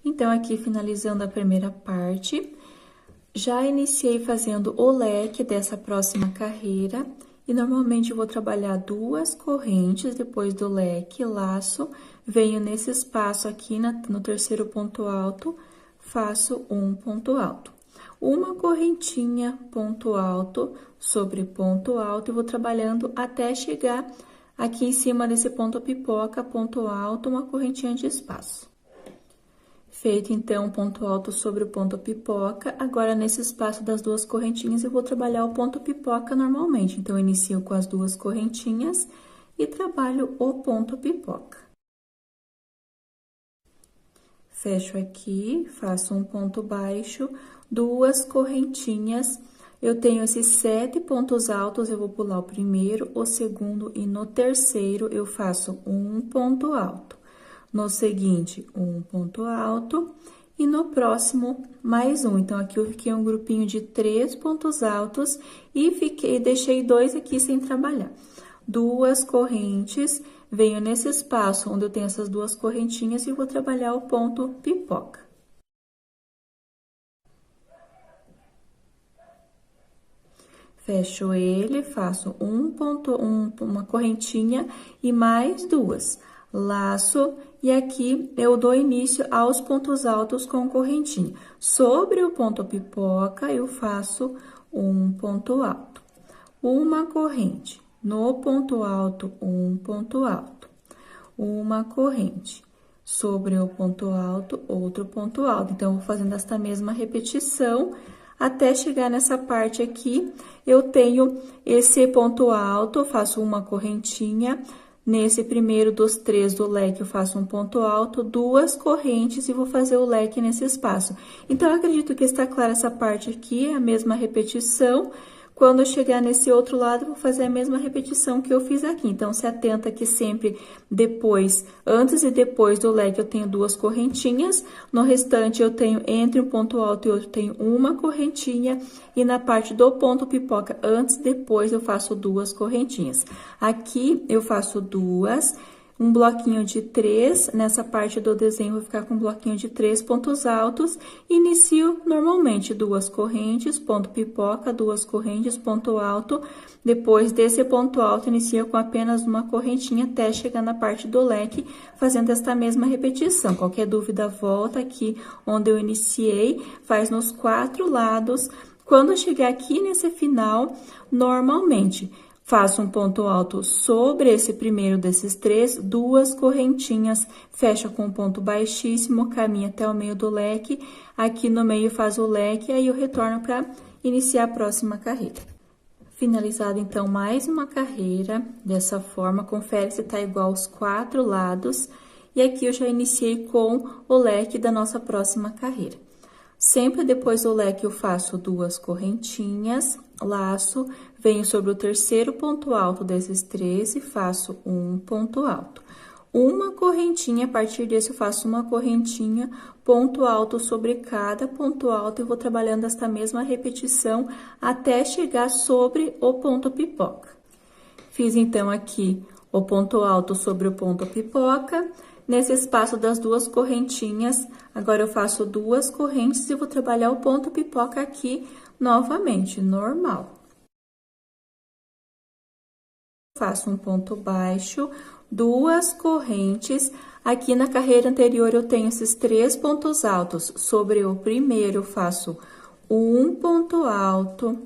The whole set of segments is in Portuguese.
Então, aqui finalizando a primeira parte, já iniciei fazendo o leque dessa próxima carreira. E normalmente eu vou trabalhar 2 correntes depois do leque, laço, venho nesse espaço aqui no terceiro ponto alto, faço um ponto alto. Uma correntinha, ponto alto, sobre ponto alto, e vou trabalhando até chegar aqui em cima desse ponto pipoca, ponto alto, uma correntinha de espaço. Feito, então, ponto alto sobre o ponto pipoca, agora nesse espaço das 2 correntinhas eu vou trabalhar o ponto pipoca normalmente. Então, eu inicio com as 2 correntinhas e trabalho o ponto pipoca. Fecho aqui, faço um ponto baixo, 2 correntinhas. Eu tenho esses 7 pontos altos, eu vou pular o primeiro, o segundo e no terceiro eu faço um ponto alto. No seguinte, um ponto alto, e no próximo, mais um. Então, aqui eu fiquei um grupinho de 3 pontos altos e deixei 2 aqui sem trabalhar. 2 correntes, venho nesse espaço onde eu tenho essas 2 correntinhas e vou trabalhar o ponto pipoca. Fecho ele, faço uma correntinha e mais 2. Laço, e aqui eu dou início aos pontos altos com correntinha. Sobre o ponto pipoca, eu faço um ponto alto. Uma corrente, no ponto alto, um ponto alto. Uma corrente, sobre o ponto alto, outro ponto alto. Então, eu vou fazendo esta mesma repetição até chegar nessa parte aqui. Eu tenho esse ponto alto, faço uma correntinha. Nesse primeiro dos 3 do leque, eu faço um ponto alto, 2 correntes e vou fazer o leque nesse espaço. Então, eu acredito que está clara essa parte aqui, a mesma repetição. Quando eu chegar nesse outro lado, eu vou fazer a mesma repetição que eu fiz aqui. Então, se atenta que sempre depois, antes e depois do leque, eu tenho 2 correntinhas. No restante, eu tenho entre um ponto alto e outro, tenho uma correntinha. E na parte do ponto pipoca, antes e depois, eu faço 2 correntinhas. Aqui, eu faço 2, um bloquinho de 3, nessa parte do desenho, vou ficar com um bloquinho de 3 pontos altos, inicio normalmente 2 correntes, ponto pipoca, 2 correntes, ponto alto, depois desse ponto alto, inicio com apenas uma correntinha até chegar na parte do leque, fazendo esta mesma repetição. Qualquer dúvida, volta aqui onde eu iniciei, faz nos 4 lados. Quando eu chegar aqui nesse final, normalmente, faço um ponto alto sobre esse primeiro desses 3, 2 correntinhas, fecha com um ponto baixíssimo, caminha até o meio do leque, aqui no meio faz o leque, aí eu retorno para iniciar a próxima carreira. Finalizado, então, mais uma carreira, dessa forma, confere se tá igual aos 4 lados, e aqui eu já iniciei com o leque da nossa próxima carreira. Sempre depois do leque eu faço 2 correntinhas, laço, venho sobre o terceiro ponto alto desses 3 e faço um ponto alto. Uma correntinha, a partir desse eu faço uma correntinha, ponto alto sobre cada ponto alto e vou trabalhando esta mesma repetição até chegar sobre o ponto pipoca. Fiz então aqui o ponto alto sobre o ponto pipoca. Nesse espaço das 2 correntinhas, agora eu faço 2 correntes e vou trabalhar o ponto pipoca aqui novamente, normal. Faço um ponto baixo, 2 correntes. Aqui na carreira anterior eu tenho esses 3 pontos altos. Sobre o primeiro eu faço um ponto alto,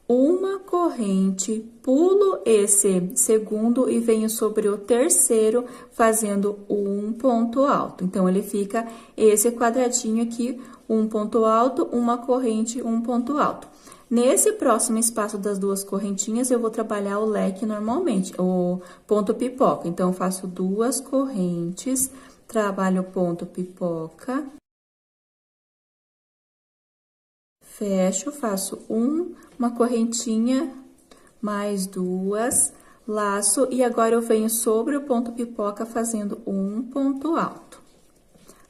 uma corrente, pulo esse segundo e venho sobre o terceiro fazendo um ponto alto. Então, ele fica esse quadradinho aqui, um ponto alto, uma corrente, um ponto alto. Nesse próximo espaço das 2 correntinhas, eu vou trabalhar o leque normalmente, o ponto pipoca. Então, eu faço 2 correntes, trabalho o ponto pipoca. Fecho, faço uma correntinha, mais 2, laço, e agora eu venho sobre o ponto pipoca fazendo um ponto alto.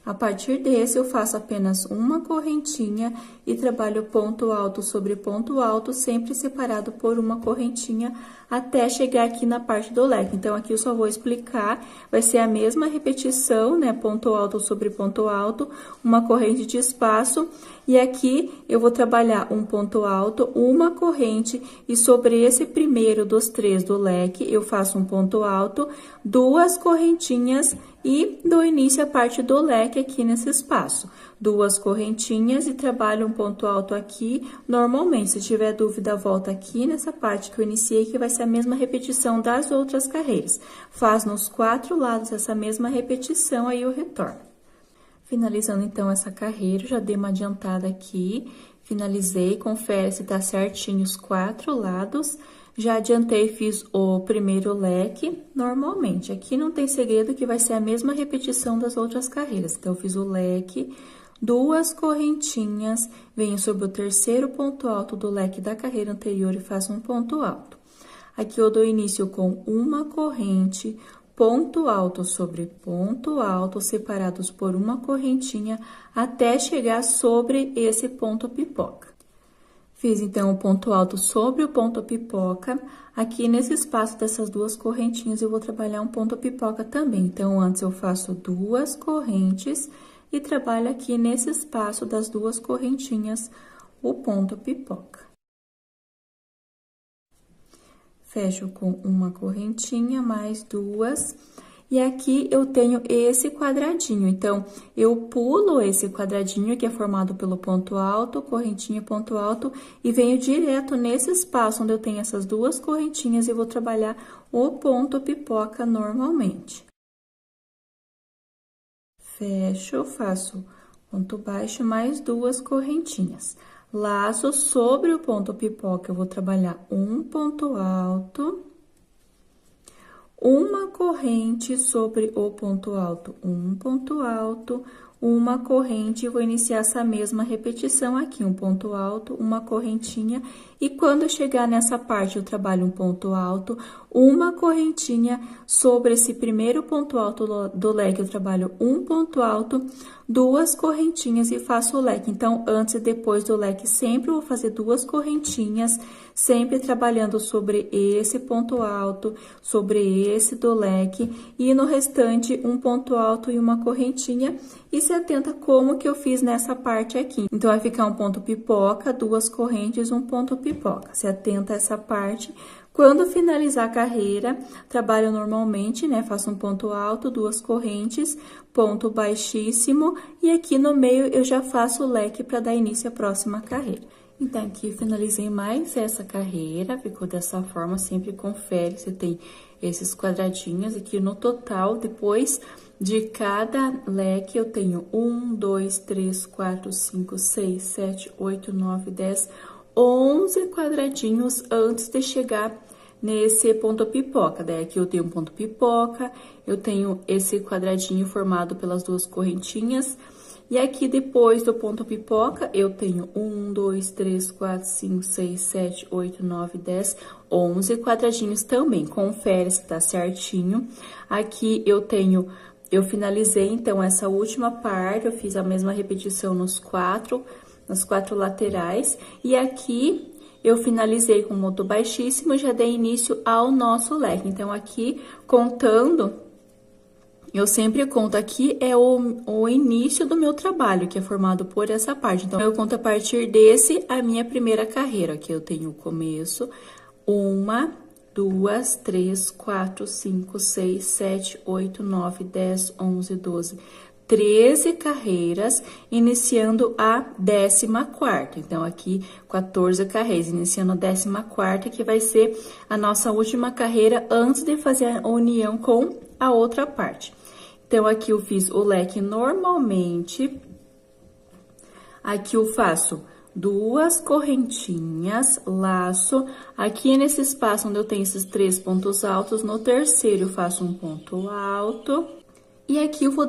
A partir desse, eu faço apenas uma correntinha e trabalho ponto alto sobre ponto alto, sempre separado por uma correntinha, até chegar aqui na parte do leque. Então, aqui eu só vou explicar, vai ser a mesma repetição, né? Ponto alto sobre ponto alto, uma corrente de espaço, e aqui eu vou trabalhar um ponto alto, uma corrente, e sobre esse primeiro dos 3 do leque, eu faço um ponto alto, 2 correntinhas, e dou início à parte do leque aqui nesse espaço. 2 correntinhas e trabalho um ponto alto aqui. Normalmente, se tiver dúvida, volta aqui nessa parte que eu iniciei, que vai ser a mesma repetição das outras carreiras. Faz nos 4 lados essa mesma repetição, aí eu retorno. Finalizando, então, essa carreira, já dei uma adiantada aqui, finalizei, confere se tá certinho os 4 lados. Já adiantei, fiz o primeiro leque, normalmente. Aqui não tem segredo que vai ser a mesma repetição das outras carreiras. Então, eu fiz o leque, 2 correntinhas, venho sobre o terceiro ponto alto do leque da carreira anterior e faço um ponto alto. Aqui, eu dou início com uma corrente, ponto alto sobre ponto alto, separados por uma correntinha, até chegar sobre esse ponto pipoca. Fiz, então, o ponto alto sobre o ponto pipoca. Aqui, nesse espaço dessas 2 correntinhas, eu vou trabalhar um ponto pipoca também. Então, antes eu faço 2 correntes e trabalho aqui nesse espaço das 2 correntinhas o ponto pipoca. Fecho com uma correntinha, mais 2. E aqui eu tenho esse quadradinho, então, eu pulo esse quadradinho que é formado pelo ponto alto, correntinha, ponto alto, e venho direto nesse espaço onde eu tenho essas 2 correntinhas e vou trabalhar o ponto pipoca normalmente. Fecho, faço ponto baixo, mais 2 correntinhas. Laço sobre o ponto pipoca, eu vou trabalhar um ponto alto, uma corrente sobre o ponto alto, um ponto alto, uma corrente, e vou iniciar essa mesma repetição aqui, um ponto alto, uma correntinha, e quando eu chegar nessa parte, eu trabalho um ponto alto, uma correntinha, sobre esse primeiro ponto alto do leque, eu trabalho um ponto alto, 2 correntinhas e faço o leque. Então, antes e depois do leque, sempre vou fazer 2 correntinhas, sempre trabalhando sobre esse ponto alto, sobre esse do leque, e no restante, um ponto alto e uma correntinha, e se atenta como que eu fiz nessa parte aqui. Então, vai ficar um ponto pipoca, 2 correntes, um ponto pipoca. Se atenta a essa parte. Quando finalizar a carreira, trabalho normalmente, né? Faço um ponto alto, 2 correntes, ponto baixíssimo, e aqui no meio eu já faço o leque para dar início à próxima carreira. Então, aqui finalizei mais essa carreira, ficou dessa forma, sempre confere se tem esses quadradinhos aqui no total. Depois de cada leque, eu tenho 1, 2, 3, 4, 5, 6, 7, 8, 9, 10, 11 quadradinhos antes de chegar nesse ponto pipoca. Daí, aqui eu tenho um ponto pipoca, eu tenho esse quadradinho formado pelas 2 correntinhas, e aqui depois do ponto pipoca, eu tenho 1, 2, 3, 4, 5, 6, 7, 8, 9, 10, 11 quadradinhos também. Confere se tá certinho. Aqui eu finalizei, então, essa última parte, eu fiz a mesma repetição nas 4 laterais, e aqui eu finalizei com ponto baixíssimo, já dei início ao nosso leque. Então, aqui, contando, eu sempre conto aqui é o início do meu trabalho, que é formado por essa parte. Então, eu conto a partir desse a minha primeira carreira. Aqui eu tenho o começo, 1, 2, 3, 4, 5, 6, 7, 8, 9, 10, 11, 12, 13 carreiras, iniciando a 14ª. Então, aqui, 14 carreiras, iniciando a 14ª, que vai ser a nossa última carreira antes de fazer a união com a outra parte. Então, aqui eu fiz o leque normalmente. Aqui eu faço 2 correntinhas, laço. Aqui nesse espaço onde eu tenho esses 3 pontos altos, no terceiro eu faço um ponto alto. E aqui eu vou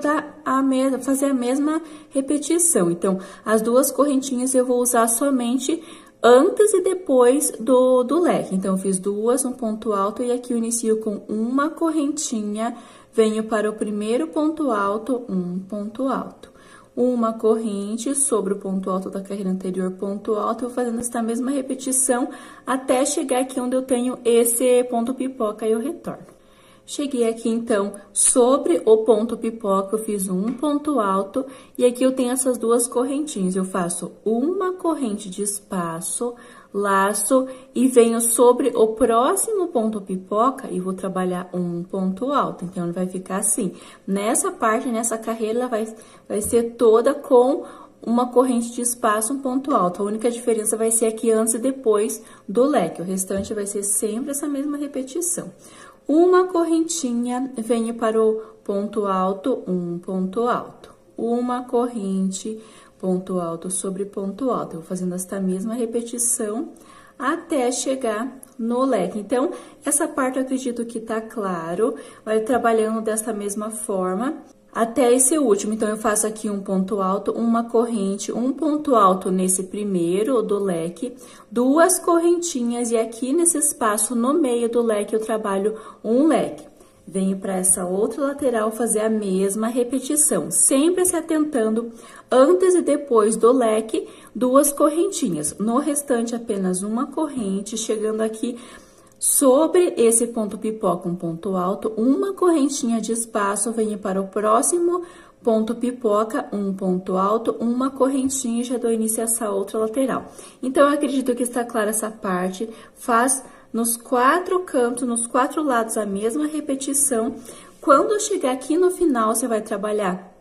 fazer a mesma repetição. Então, as 2 correntinhas eu vou usar somente antes e depois do leque. Então, eu fiz 2, um ponto alto, e aqui eu inicio com uma correntinha, venho para o primeiro ponto alto, um ponto alto. uma corrente sobre o ponto alto da carreira anterior, ponto alto, eu vou fazendo essa mesma repetição até chegar aqui onde eu tenho esse ponto pipoca e eu retorno. Cheguei aqui, então, sobre o ponto pipoca, eu fiz um ponto alto, e aqui eu tenho essas duas correntinhas. Eu faço uma corrente de espaço, laço, e venho sobre o próximo ponto pipoca e vou trabalhar um ponto alto. Então, ele vai ficar assim. Nessa parte, nessa carreira, ela vai ser toda com uma corrente de espaço, um ponto alto. A única diferença vai ser aqui antes e depois do leque. O restante vai ser sempre essa mesma repetição. Uma correntinha, venho para o ponto alto, um ponto alto. Uma corrente, ponto alto sobre ponto alto. Eu vou fazendo esta mesma repetição até chegar no leque. Então, essa parte eu acredito que tá claro. Vai trabalhando desta mesma forma até esse último. Então, eu faço aqui um ponto alto, uma corrente, um ponto alto nesse primeiro do leque, duas correntinhas, e aqui nesse espaço no meio do leque eu trabalho um leque. Venho para essa outra lateral fazer a mesma repetição, sempre se atentando antes e depois do leque, duas correntinhas. No restante, apenas uma corrente, chegando aqui sobre esse ponto pipoca, um ponto alto, uma correntinha de espaço, venho para o próximo ponto pipoca, um ponto alto, uma correntinha e já dou início a essa outra lateral. Então, eu acredito que está clara essa parte, faz nos quatro cantos, nos quatro lados a mesma repetição. Quando chegar aqui no final, você vai trabalhar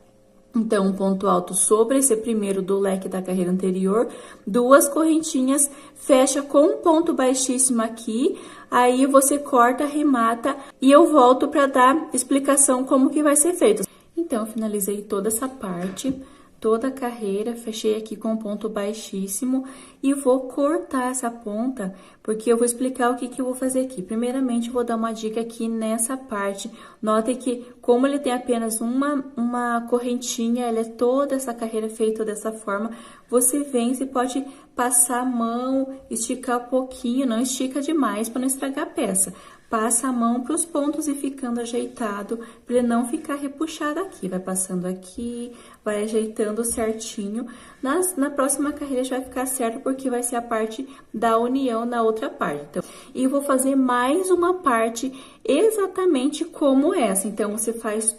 então, um ponto alto sobre esse primeiro do leque da carreira anterior, duas correntinhas, fecha com um ponto baixíssimo aqui, aí você corta, arremata e eu volto para dar explicação como que vai ser feito. Então, eu finalizei toda essa parte, toda a carreira, fechei aqui com um ponto baixíssimo e vou cortar essa ponta, porque eu vou explicar o que eu vou fazer aqui. Primeiramente, eu vou dar uma dica aqui nessa parte. Notem que, como ele tem apenas uma correntinha, ela é toda essa carreira feita dessa forma, você vem, você pode passar a mão, esticar um pouquinho, não estica demais para não estragar a peça. Passa a mão para os pontos e ficando ajeitado, para ele não ficar repuxado aqui. Vai passando aqui, vai ajeitando certinho. Na próxima carreira já vai ficar certo, porque vai ser a parte da união na outra parte. Então, e vou fazer mais uma parte exatamente como essa. Então, você faz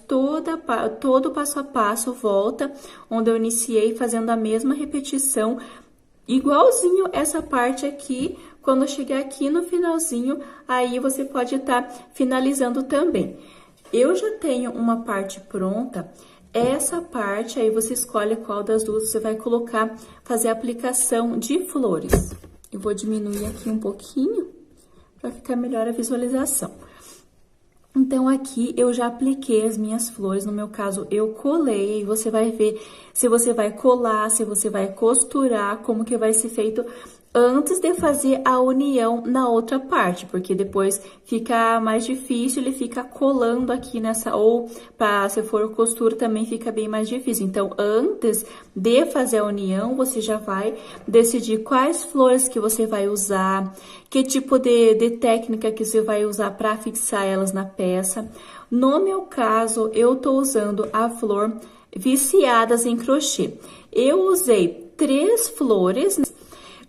todo passo a passo, volta onde eu iniciei, fazendo a mesma repetição, igualzinho essa parte aqui. Quando eu chegar aqui no finalzinho, aí você pode estar finalizando também. Eu já tenho uma parte pronta, essa parte aí você escolhe qual das duas você vai colocar, fazer a aplicação de flores. Eu vou diminuir aqui um pouquinho, para ficar melhor a visualização. Então, aqui eu já apliquei as minhas flores, no meu caso eu colei, e você vai ver se você vai colar, se você vai costurar, como que vai ser feito antes de fazer a união na outra parte, porque depois fica mais difícil, ele fica colando aqui nessa, ou se for costura também fica bem mais difícil. Então, antes de fazer a união, você já vai decidir quais flores que você vai usar, que tipo de técnica que você vai usar para fixar elas na peça. No meu caso, eu tô usando a flor viciadas em crochê. Eu usei 3 flores,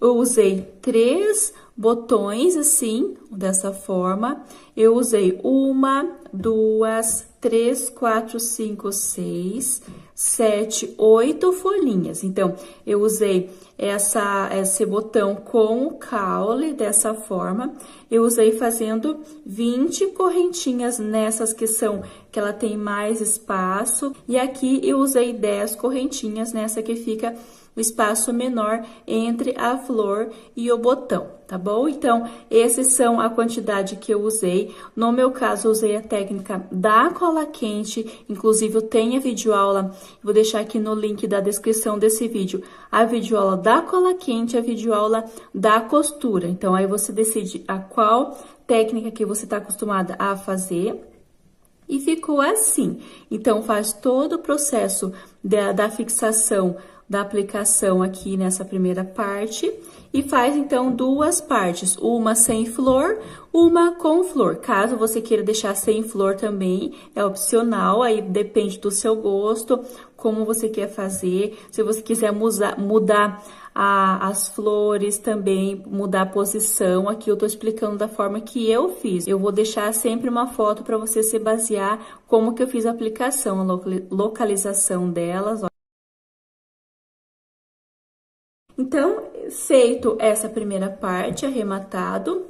eu usei 3 botões, assim, dessa forma. Eu usei 1, 2, 3, 4, 5, 6, 7, 8 folhinhas. Então, eu usei esse botão com o caule, dessa forma. Eu usei fazendo 20 correntinhas nessas que ela tem mais espaço. E aqui eu usei 10 correntinhas nessa que fica o espaço menor entre a flor e o botão, tá bom? Então, esses são a quantidade que eu usei. No meu caso, eu usei a técnica da cola quente, inclusive eu tenho a videoaula, vou deixar aqui no link da descrição desse vídeo, a videoaula da cola quente, a videoaula da costura. Então, aí você decide a qual técnica que você tá acostumada a fazer. E ficou assim. Então, faz todo o processo da fixação, da aplicação aqui nessa primeira parte e faz então 2 partes, uma sem flor, uma com flor. Caso você queira deixar sem flor também, é opcional, aí depende do seu gosto, como você quer fazer. Se você quiser mudar as flores também, mudar a posição, aqui eu tô explicando da forma que eu fiz. Eu vou deixar sempre uma foto para você se basear como que eu fiz a aplicação, a localização delas, ó. Então, feito essa primeira parte, arrematado,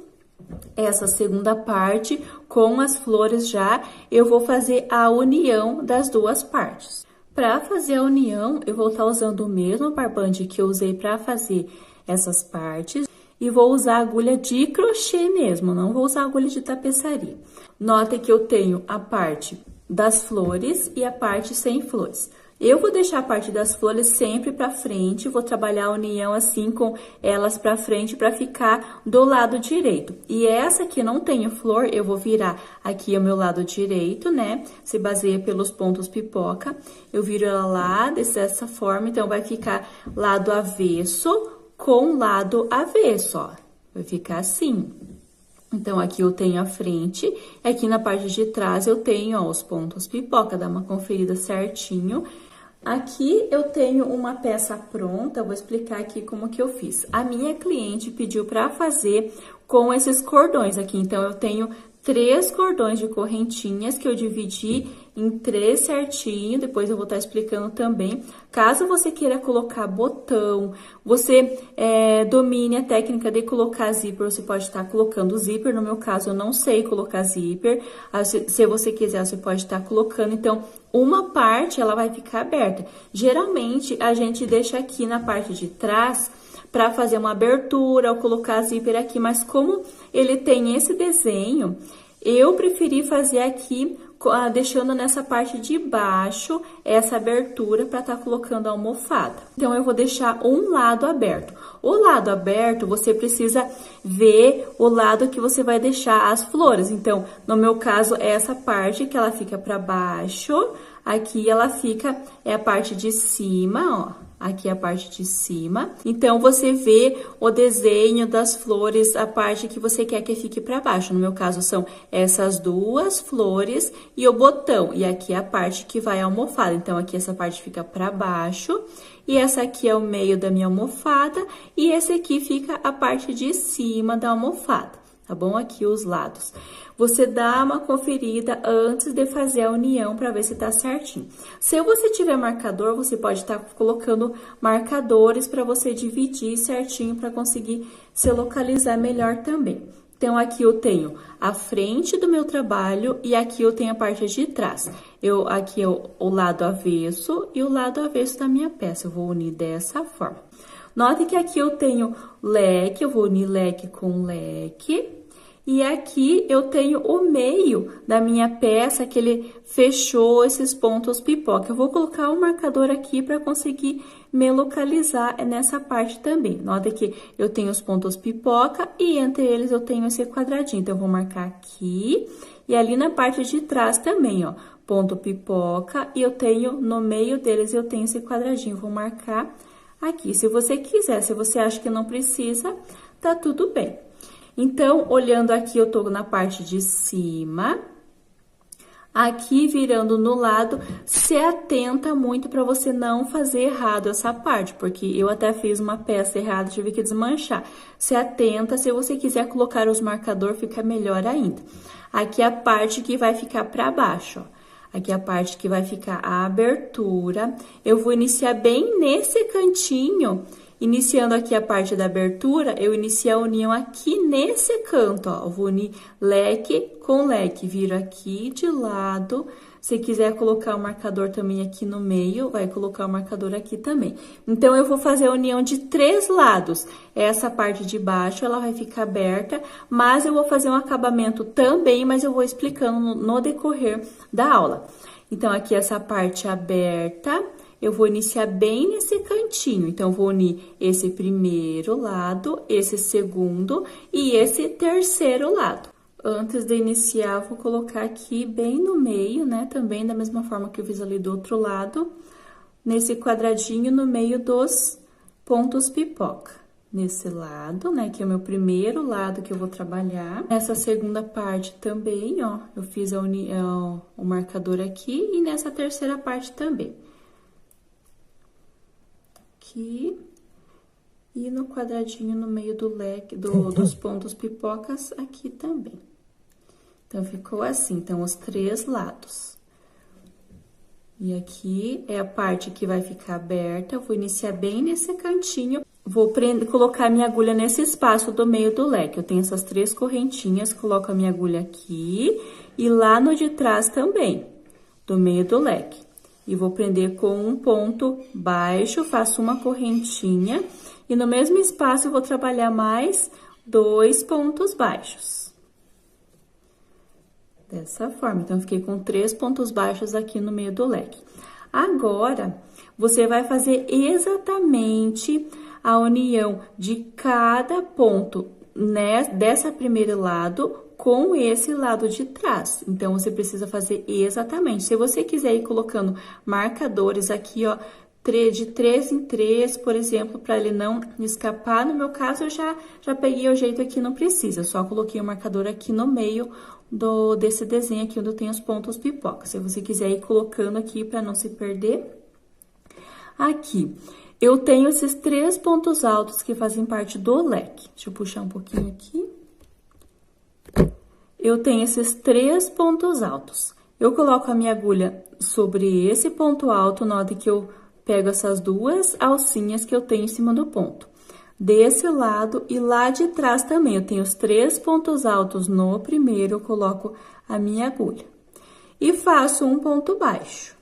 essa segunda parte com as flores já, eu vou fazer a união das duas partes. Para fazer a união, eu vou estar usando o mesmo barbante que eu usei para fazer essas partes e vou usar agulha de crochê mesmo, não vou usar agulha de tapeçaria. Notem que eu tenho a parte das flores e a parte sem flores. Eu vou deixar a parte das flores sempre para frente, vou trabalhar a união assim com elas para frente para ficar do lado direito. E essa que não tem flor, eu vou virar aqui ao meu lado direito, né? Se baseia pelos pontos pipoca. Eu viro ela lá dessa forma, então vai ficar lado avesso com lado avesso, ó. Vai ficar assim. Então, aqui eu tenho a frente, e aqui na parte de trás eu tenho, ó, os pontos pipoca, dá uma conferida certinho. Aqui eu tenho uma peça pronta, vou explicar aqui como que eu fiz. A minha cliente pediu para fazer com esses cordões aqui, então eu tenho 3 cordões de correntinhas que eu dividi em 3 certinho, depois eu vou estar explicando também. Caso você queira colocar botão, você domine a técnica de colocar zíper, você pode estar colocando zíper, no meu caso eu não sei colocar zíper, se você quiser você pode estar colocando, então uma parte ela vai ficar aberta. Geralmente a gente deixa aqui na parte de trás para fazer uma abertura ou colocar zíper aqui, mas como ele tem esse desenho, eu preferi fazer aqui, deixando nessa parte de baixo essa abertura para estar colocando a almofada. Então, eu vou deixar um lado aberto. O lado aberto, você precisa ver o lado que você vai deixar as flores. Então, no meu caso, é essa parte que ela fica para baixo, aqui ela fica, é a parte de cima, ó. Aqui é a parte de cima. Então, você vê o desenho das flores, a parte que você quer que fique para baixo. No meu caso, são essas 2 flores e o botão. E aqui é a parte que vai a almofada. Então, aqui essa parte fica para baixo. E essa aqui é o meio da minha almofada. E esse aqui fica a parte de cima da almofada. Tá bom? Aqui os lados. Você dá uma conferida antes de fazer a união para ver se tá certinho. Se você tiver marcador, você pode estar colocando marcadores para você dividir certinho para conseguir se localizar melhor também. Então, aqui eu tenho a frente do meu trabalho e aqui eu tenho a parte de trás. Aqui é o lado avesso e o lado avesso da minha peça. Eu vou unir dessa forma. Note que aqui eu tenho leque, eu vou unir leque com leque. E aqui eu tenho o meio da minha peça, que ele fechou esses pontos pipoca. Eu vou colocar o marcador aqui para conseguir me localizar nessa parte também. Nota que eu tenho os pontos pipoca e entre eles eu tenho esse quadradinho. Então, eu vou marcar aqui e ali na parte de trás também, ó, ponto pipoca. E eu tenho, no meio deles, eu tenho esse quadradinho. Vou marcar aqui. Se você quiser, se você acha que não precisa, tá tudo bem. Então, olhando aqui, eu tô na parte de cima. Aqui, virando no lado, se atenta muito para você não fazer errado essa parte, porque eu até fiz uma peça errada, tive que desmanchar. Se atenta, se você quiser colocar os marcadores, fica melhor ainda. Aqui é a parte que vai ficar para baixo, ó. Aqui é a parte que vai ficar a abertura. Eu vou iniciar bem nesse cantinho. Iniciando aqui a parte da abertura, eu inicio a união aqui nesse canto, ó. Eu vou unir leque com leque, viro aqui de lado. Se quiser colocar o marcador também aqui no meio, vai colocar o marcador aqui também. Então, eu vou fazer a união de 3 lados. Essa parte de baixo, ela vai ficar aberta, mas eu vou fazer um acabamento também, mas eu vou explicando no decorrer da aula. Então, aqui essa parte aberta, eu vou iniciar bem nesse cantinho. Então, eu vou unir esse primeiro lado, esse segundo e esse terceiro lado. Antes de iniciar, vou colocar aqui bem no meio, né? Também da mesma forma que eu fiz ali do outro lado, nesse quadradinho no meio dos pontos pipoca. Nesse lado, né? Que é o meu primeiro lado que eu vou trabalhar. Nessa segunda parte também, ó, eu fiz o marcador aqui e nessa terceira parte também. aqui. E no quadradinho no meio do leque, dos pontos pipocas, aqui também. Então, ficou assim, então, os 3 lados. E aqui é a parte que vai ficar aberta, eu vou iniciar bem nesse cantinho. Vou colocar minha agulha nesse espaço do meio do leque. Eu tenho essas 3 correntinhas, coloco a minha agulha aqui e lá no de trás também, do meio do leque. E vou prender com um ponto baixo, faço uma correntinha e no mesmo espaço eu vou trabalhar mais 2 pontos baixos. Dessa forma, então, eu fiquei com 3 pontos baixos aqui no meio do leque. Agora, você vai fazer exatamente a união de cada ponto, né, dessa primeiro lado com esse lado de trás. Então, você precisa fazer exatamente. Se você quiser ir colocando marcadores aqui, ó, de 3 em 3, por exemplo, para ele não escapar. No meu caso, eu já peguei o jeito aqui, não precisa. Eu só coloquei o marcador aqui no meio desse desenho aqui, onde eu tenho os pontos pipoca. Se você quiser ir colocando aqui para não se perder. Aqui, eu tenho esses 3 pontos altos que fazem parte do leque. Deixa eu puxar um pouquinho aqui. Eu tenho esses 3 pontos altos. Eu coloco a minha agulha sobre esse ponto alto, note que eu pego essas 2 alcinhas que eu tenho em cima do ponto. Desse lado e lá de trás também, eu tenho os 3 pontos altos no primeiro, eu coloco a minha agulha. E faço um ponto baixo.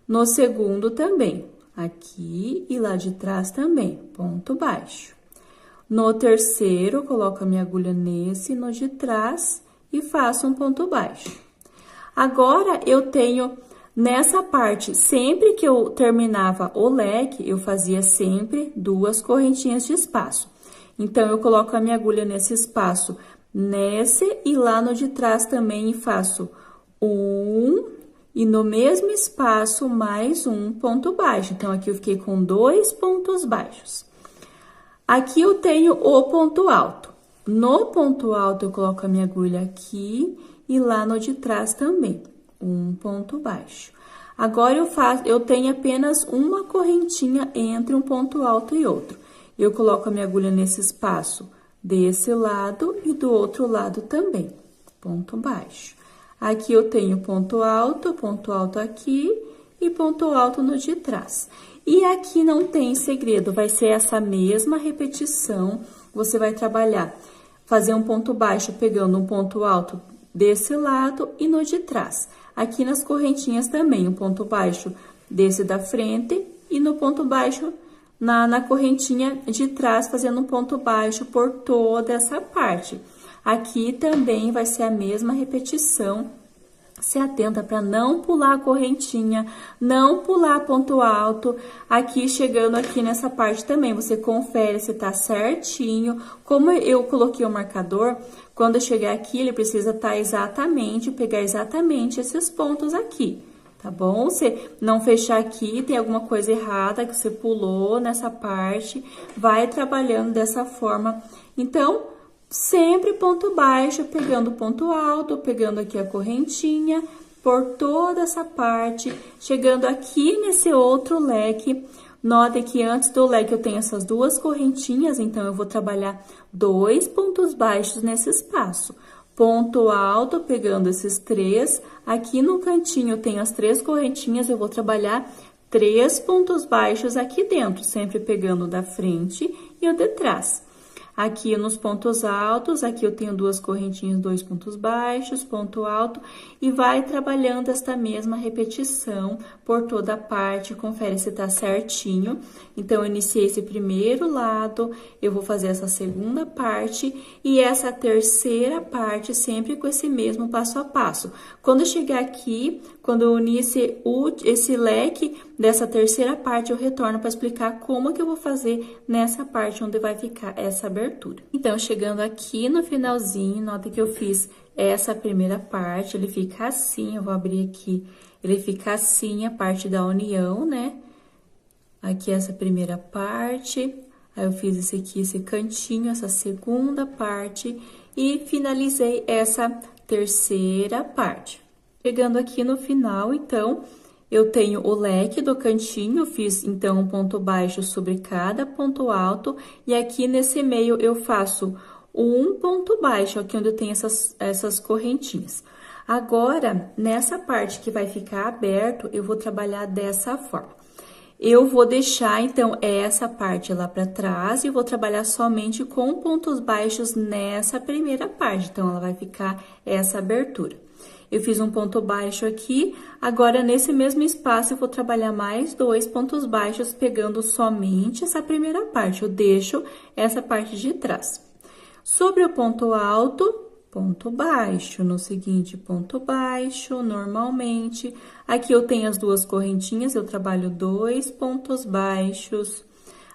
No segundo também, aqui e lá de trás também, ponto baixo. No terceiro, coloco a minha agulha nesse, no de trás, e faço um ponto baixo. Agora, eu tenho nessa parte, sempre que eu terminava o leque, eu fazia sempre 2 correntinhas de espaço. Então, eu coloco a minha agulha nesse espaço, nesse e lá no de trás também, e faço e no mesmo espaço mais um ponto baixo. Então, aqui eu fiquei com 2 pontos baixos. Aqui eu tenho o ponto alto. No ponto alto, eu coloco a minha agulha aqui e lá no de trás também, um ponto baixo. Agora, eu tenho apenas uma correntinha entre um ponto alto e outro. Eu coloco a minha agulha nesse espaço desse lado e do outro lado também, ponto baixo. Aqui eu tenho ponto alto aqui e ponto alto no de trás. E aqui não tem segredo, vai ser essa mesma repetição, você vai trabalhar, fazer um ponto baixo pegando um ponto alto desse lado e no de trás. Aqui nas correntinhas também, um ponto baixo desse da frente e no ponto baixo na correntinha de trás, fazendo um ponto baixo por toda essa parte. Aqui também vai ser a mesma repetição. Se atenta para não pular a correntinha, não pular ponto alto. Aqui, chegando aqui nessa parte também, você confere se tá certinho. Como eu coloquei o marcador, quando eu chegar aqui, ele precisa estar exatamente, pegar exatamente esses pontos aqui, tá bom? Você não fechar aqui, tem alguma coisa errada que você pulou nessa parte, vai trabalhando dessa forma. Então, sempre ponto baixo, pegando ponto alto, pegando aqui a correntinha, por toda essa parte, chegando aqui nesse outro leque. Notem que antes do leque eu tenho essas 2 correntinhas, então eu vou trabalhar 2 pontos baixos nesse espaço. Ponto alto, pegando esses 3, aqui no cantinho eu tenho as 3 correntinhas, eu vou trabalhar 3 pontos baixos aqui dentro, sempre pegando o da frente e o de trás. Aqui nos pontos altos, aqui eu tenho 2 correntinhas, 2 pontos baixos, ponto alto, e vai trabalhando esta mesma repetição por toda a parte, confere se tá certinho. Então, eu iniciei esse primeiro lado, eu vou fazer essa segunda parte e essa terceira parte sempre com esse mesmo passo a passo. Quando eu chegar aqui, quando eu unir esse leque dessa terceira parte, eu retorno para explicar como que eu vou fazer nessa parte onde vai ficar essa abertura. Então, chegando aqui no finalzinho, nota que eu fiz essa primeira parte, ele fica assim, eu vou abrir aqui, ele fica assim, a parte da união, né? Aqui essa primeira parte, aí eu fiz esse aqui, esse cantinho, essa segunda parte e finalizei essa terceira parte. Chegando aqui no final, então, eu tenho o leque do cantinho, fiz então um ponto baixo sobre cada ponto alto, e aqui nesse meio eu faço um ponto baixo, aqui onde eu tenho essas correntinhas. Agora, nessa parte que vai ficar aberto, eu vou trabalhar dessa forma. Eu vou deixar, então, essa parte lá para trás e vou trabalhar somente com pontos baixos nessa primeira parte. Então, ela vai ficar essa abertura. Eu fiz um ponto baixo aqui, agora nesse mesmo espaço eu vou trabalhar mais 2 pontos baixos, pegando somente essa primeira parte. Eu deixo essa parte de trás. Sobre o ponto alto, ponto baixo, no seguinte ponto baixo, normalmente. Aqui eu tenho as duas correntinhas, eu trabalho 2 pontos baixos.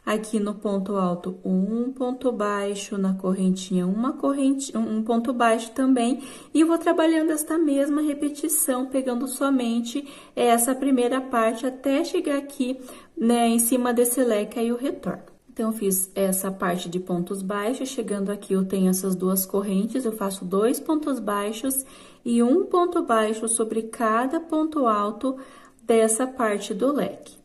Aqui no ponto alto, um ponto baixo, na correntinha, um ponto baixo também. E vou trabalhando esta mesma repetição, pegando somente essa primeira parte até chegar aqui, né, em cima desse leque, aí eu retorno. Então, eu fiz essa parte de pontos baixos, chegando aqui eu tenho essas duas correntes, eu faço 2 pontos baixos e um ponto baixo sobre cada ponto alto dessa parte do leque.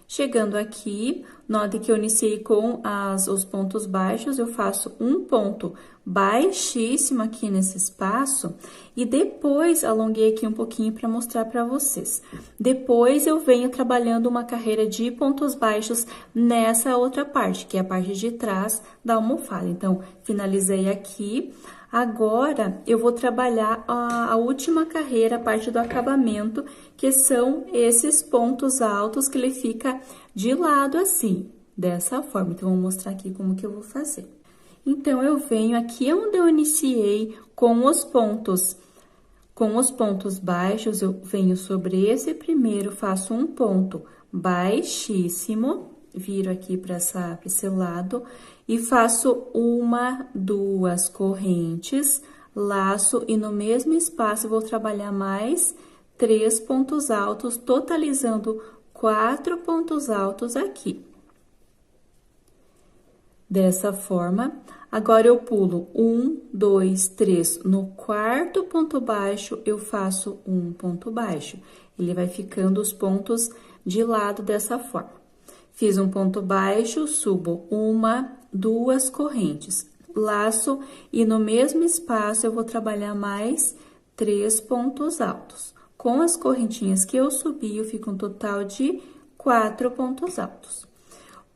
Chegando aqui, note que eu iniciei com os pontos baixos, eu faço um ponto baixíssimo aqui nesse espaço e depois alonguei aqui um pouquinho para mostrar para vocês. Depois eu venho trabalhando uma carreira de pontos baixos nessa outra parte, que é a parte de trás da almofada. Então, finalizei aqui. Agora, eu vou trabalhar a última carreira, a parte do acabamento, que são esses pontos altos que ele fica de lado assim, dessa forma. Então, eu vou mostrar aqui como que eu vou fazer. Então, eu venho aqui onde eu iniciei com os pontos baixos, eu venho sobre esse primeiro, faço um ponto baixíssimo, viro aqui para esse lado e faço uma, 2 correntes, laço e no mesmo espaço vou trabalhar mais 3 pontos altos, totalizando 4 pontos altos aqui. Dessa forma, agora eu pulo 1, 2, 3, no quarto ponto baixo eu faço um ponto baixo. Ele vai ficando os pontos de lado dessa forma. Fiz um ponto baixo, subo 1, 2 correntes, laço e no mesmo espaço eu vou trabalhar mais 3 pontos altos. Com as correntinhas que eu subi, eu fico um total de 4 pontos altos.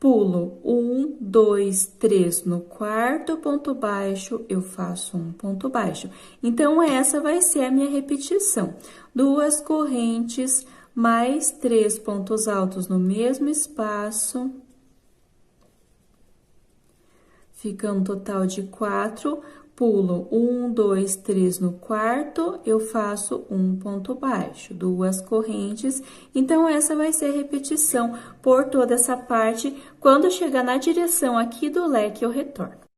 Pulo 1, 2, 3, no quarto ponto baixo, eu faço um ponto baixo. Então, essa vai ser a minha repetição. 2 correntes, mais 3 pontos altos no mesmo espaço. Fica um total de 4, pulo 1, 2, 3 no quarto, eu faço um ponto baixo, 2 correntes. Então, essa vai ser a repetição por toda essa parte. Quando chegar na direção aqui do leque, eu retorno.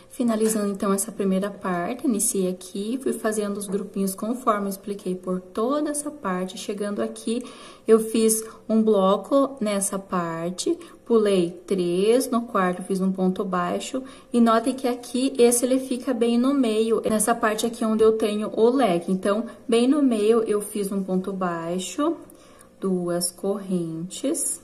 Finalizando, então, essa primeira parte, iniciei aqui, fui fazendo os grupinhos conforme eu expliquei por toda essa parte. Chegando aqui, eu fiz um bloco nessa parte, pulei 3, no quarto fiz um ponto baixo, e notem que aqui, esse ele fica bem no meio, nessa parte aqui onde eu tenho o leque. Então, bem no meio, eu fiz um ponto baixo, 2 correntes,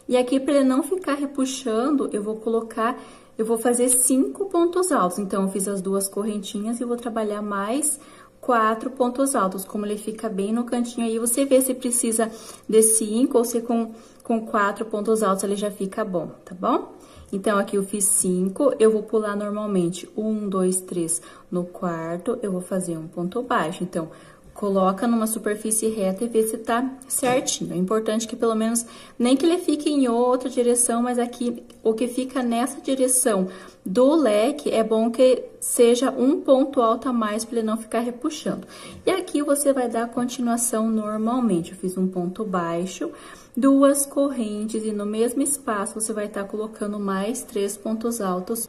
e aqui, para ele não ficar repuxando, eu vou fazer 5 pontos altos. Então, eu fiz as 2 correntinhas e vou trabalhar mais 4 pontos altos. Como ele fica bem no cantinho aí, você vê se precisa de 5 ou se com 4 pontos altos ele já fica bom, tá bom? Então, aqui eu fiz 5, eu vou pular normalmente 1, 2, 3 no quarto, eu vou fazer um ponto baixo. Então, coloca numa superfície reta e vê se tá certinho. É importante que pelo menos, nem que ele fique em outra direção, mas aqui, o que fica nessa direção do leque, é bom que seja um ponto alto a mais para ele não ficar repuxando. E aqui você vai dar a continuação normalmente. Eu fiz um ponto baixo, 2 correntes e no mesmo espaço você vai estar colocando mais 3 pontos altos,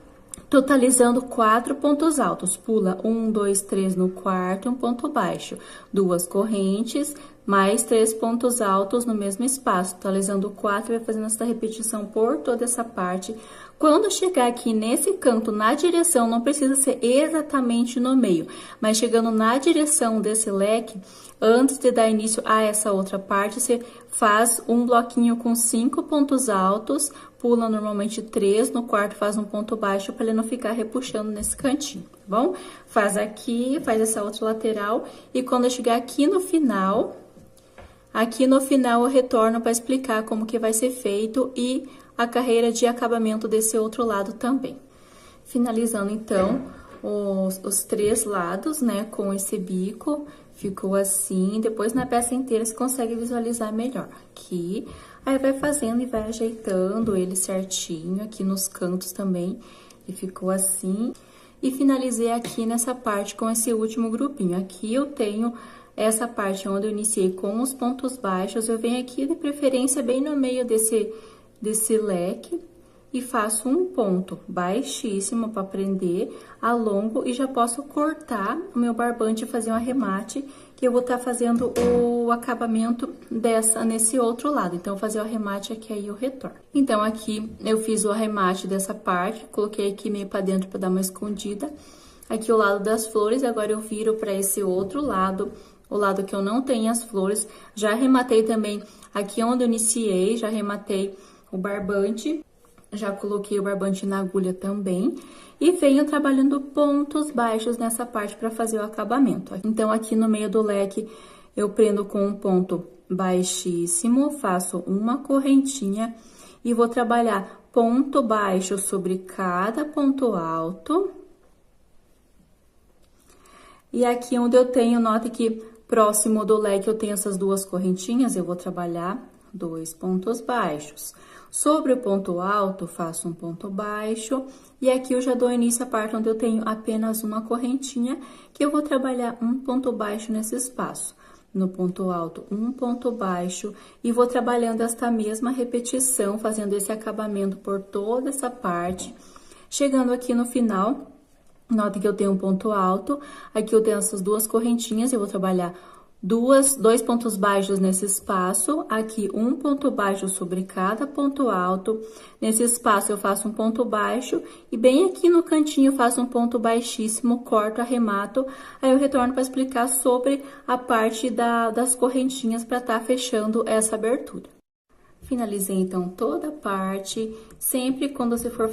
totalizando 4 pontos altos. Pula 1, 2, 3 no quarto, um ponto baixo, 2 correntes, mais 3 pontos altos no mesmo espaço, totalizando 4, vai fazendo essa repetição por toda essa parte, Quando chegar aqui nesse canto, na direção, não precisa ser exatamente no meio, mas chegando na direção desse leque, antes de dar início a essa outra parte, você faz um bloquinho com 5 pontos altos, pula normalmente 3, no quarto faz um ponto baixo para ele não ficar repuxando nesse cantinho, tá bom? Faz aqui, faz essa outra lateral e quando eu chegar aqui no final eu retorno para explicar como que vai ser feito e a carreira de acabamento desse outro lado também. Finalizando, então, os 3 lados, né, com esse bico, ficou assim. Depois, na peça inteira, você consegue visualizar melhor. Aqui, aí vai fazendo e vai ajeitando ele certinho, aqui nos cantos também, e ficou assim. E finalizei aqui nessa parte com esse último grupinho. Aqui eu tenho essa parte onde eu iniciei com os pontos baixos, eu venho aqui de preferência bem no meio desse leque e faço um ponto baixíssimo para prender, alongo e já posso cortar o meu barbante e fazer um arremate, que eu vou estar fazendo o acabamento nesse outro lado. Então, fazer o arremate aqui, aí eu retorno. Então, aqui eu fiz o arremate dessa parte, coloquei aqui meio para dentro para dar uma escondida. Aqui o lado das flores, agora eu viro para esse outro lado, o lado que eu não tenho as flores. Já arrematei também aqui onde eu iniciei, já arrematei o barbante, já coloquei o barbante na agulha também. E venho trabalhando pontos baixos nessa parte para fazer o acabamento. Então, aqui no meio do leque, eu prendo com um ponto baixíssimo, faço uma correntinha e vou trabalhar ponto baixo sobre cada ponto alto. E aqui onde eu tenho, nota que próximo do leque eu tenho essas 2 correntinhas, eu vou trabalhar 2 pontos baixos. Sobre o ponto alto, faço um ponto baixo, e aqui eu já dou início à parte onde eu tenho apenas uma correntinha, que eu vou trabalhar um ponto baixo nesse espaço. No ponto alto, um ponto baixo, e vou trabalhando esta mesma repetição, fazendo esse acabamento por toda essa parte. Chegando aqui no final, nota que eu tenho um ponto alto, aqui eu tenho essas 2 correntinhas, eu vou trabalhar 2 pontos baixos nesse espaço, aqui um ponto baixo sobre cada ponto alto. Nesse espaço eu faço um ponto baixo e bem aqui no cantinho eu faço um ponto baixíssimo, corto, arremato. Aí eu retorno para explicar sobre a parte das correntinhas para estar fechando essa abertura. Finalizei, então, toda a parte. Sempre quando você for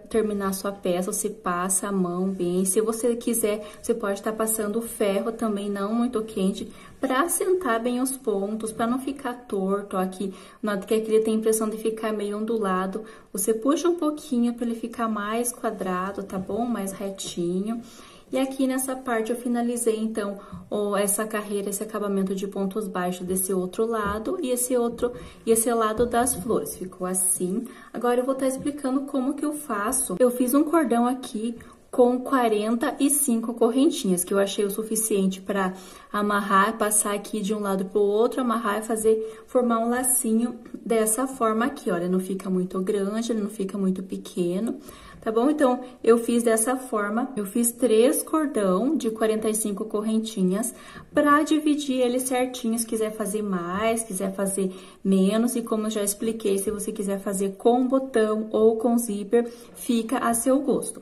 terminar a sua peça, você passa a mão bem. Se você quiser, você pode estar passando o ferro também, não muito quente, para assentar bem os pontos, para não ficar torto. Ó, aqui, nota que aqui ele tem a impressão de ficar meio ondulado. Você puxa um pouquinho para ele ficar mais quadrado, tá bom? Mais retinho. E aqui nessa parte eu finalizei, então, essa carreira, esse acabamento de pontos baixos desse outro lado e esse lado das flores. Ficou assim. Agora eu vou estar explicando como que eu faço. Eu fiz um cordão aqui com 45 correntinhas, que eu achei o suficiente para amarrar, passar aqui de um lado pro outro, amarrar e formar um lacinho dessa forma aqui, olha, não fica muito grande, ele não fica muito pequeno. Tá bom? Então, eu fiz dessa forma, eu fiz 3 cordão de 45 correntinhas para dividir ele certinho, se quiser fazer mais, quiser fazer menos, e como eu já expliquei, se você quiser fazer com botão ou com zíper, fica a seu gosto.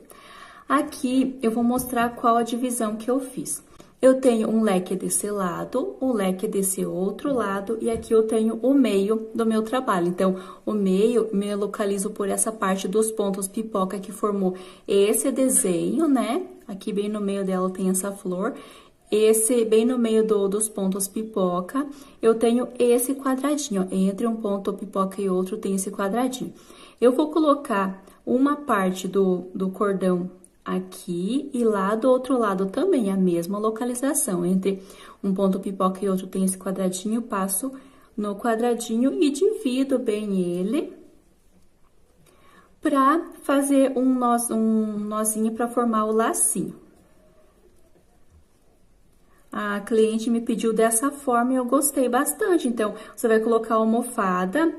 Aqui, eu vou mostrar qual a divisão que eu fiz. Eu tenho um leque desse lado, um leque desse outro lado, e aqui eu tenho o meio do meu trabalho. Então, o meio, me localizo por essa parte dos pontos pipoca que formou esse desenho, né? Aqui bem no meio dela tem essa flor. Bem no meio dos pontos pipoca, eu tenho esse quadradinho, ó. Entre um ponto pipoca e outro tem esse quadradinho. Eu vou colocar uma parte do cordão aqui e lá do outro lado também a mesma localização. Entre um ponto pipoca e outro tem esse quadradinho, passo no quadradinho e divido bem ele para fazer um nozinho para formar o lacinho. A cliente me pediu dessa forma e eu gostei bastante. Então, você vai colocar a almofada.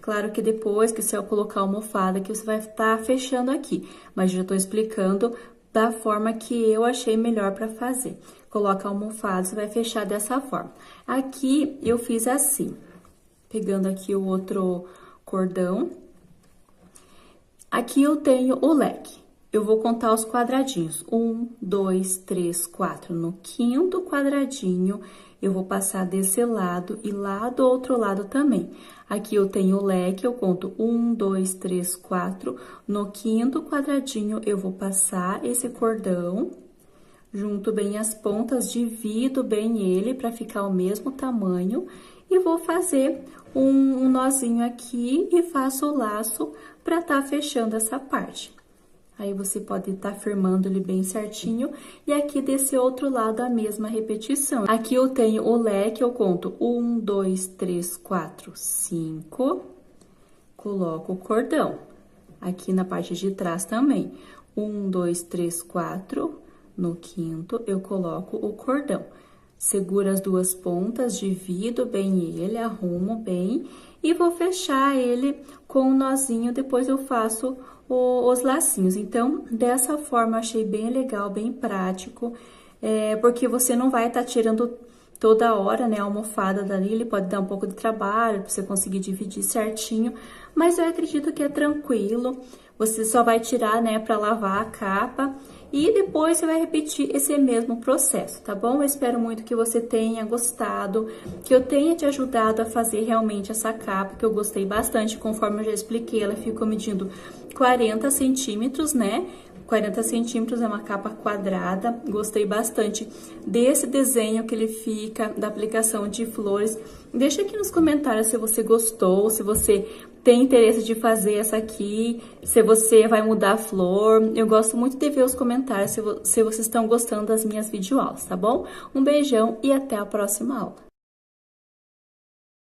Claro que depois que você colocar a almofada, que você vai estar fechando aqui. Mas já tô explicando da forma que eu achei melhor para fazer. Coloca a almofada, você vai fechar dessa forma. Aqui, eu fiz assim. Pegando aqui o outro cordão. Aqui eu tenho o leque. Eu vou contar os quadradinhos. 1, 2, 3, 4. No quinto quadradinho, eu vou passar desse lado e lá do outro lado também. Aqui eu tenho o leque, eu conto 1, 2, 3, 4. No quinto quadradinho, eu vou passar esse cordão, junto bem as pontas, divido bem ele para ficar o mesmo tamanho e vou fazer um nozinho aqui e faço o laço para tá fechando essa parte. Aí, você pode estar firmando ele bem certinho. E aqui, desse outro lado, a mesma repetição. Aqui eu tenho o leque, eu conto 1, 2, 3, 4, 5. Coloco o cordão. Aqui na parte de trás também. 1, 2, 3, 4. No quinto, eu coloco o cordão. Seguro as duas pontas, divido bem ele, arrumo bem. E vou fechar ele com um nozinho, depois eu faço os lacinhos. Então, dessa forma, achei bem legal, bem prático, porque você não vai estar tirando toda hora, né, a almofada dali, ele pode dar um pouco de trabalho pra você conseguir dividir certinho, mas eu acredito que é tranquilo, você só vai tirar, né, pra lavar a capa e depois você vai repetir esse mesmo processo, tá bom? Eu espero muito que você tenha gostado, que eu tenha te ajudado a fazer realmente essa capa, que eu gostei bastante, conforme eu já expliquei, ela ficou medindo 40 centímetros, né? 40 centímetros é uma capa quadrada, gostei bastante desse desenho que ele fica, da aplicação de flores. Deixa aqui nos comentários se você gostou, se você tem interesse de fazer essa aqui, se você vai mudar a flor. Eu gosto muito de ver os comentários se vocês estão gostando das minhas videoaulas, tá bom? Um beijão e até a próxima aula.